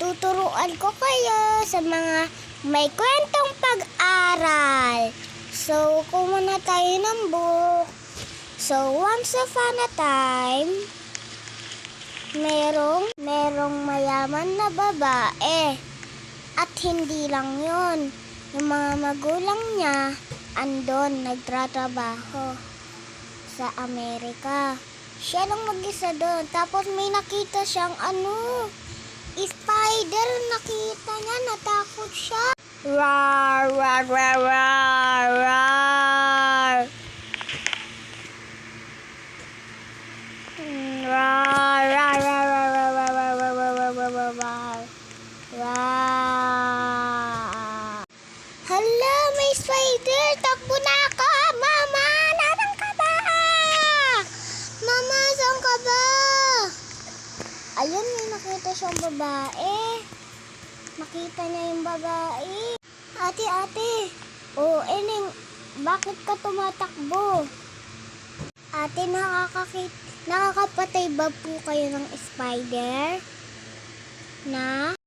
tuturuan ko kayo sa mga may kwentong pag-aral. So, kumuna tayo ng book. So, once upon a time, merong mayaman na babae. At hindi lang yun. Yung mga magulang niya, andon, nagtratrabaho sa Amerika. Siya lang mag-isa doon. Tapos may nakita siyang spider. Nakita niya, natakot siya. Rar, rar, rar, rar, rar. Rar, rar, rar, rar, rar, rar, rar, rar, rar, rar, rar, rar. Rar. Hala, may spider. Takbo na ako. Mama, nasaan ka ba? Mama, saan ka ba? Ayun, may nakita siyang babae. Nakita niya yung babae. Ate. Oh, Eneng, bakit ka tumatakbo? Ate, nakakapatay ba po kayo ng spider? Na?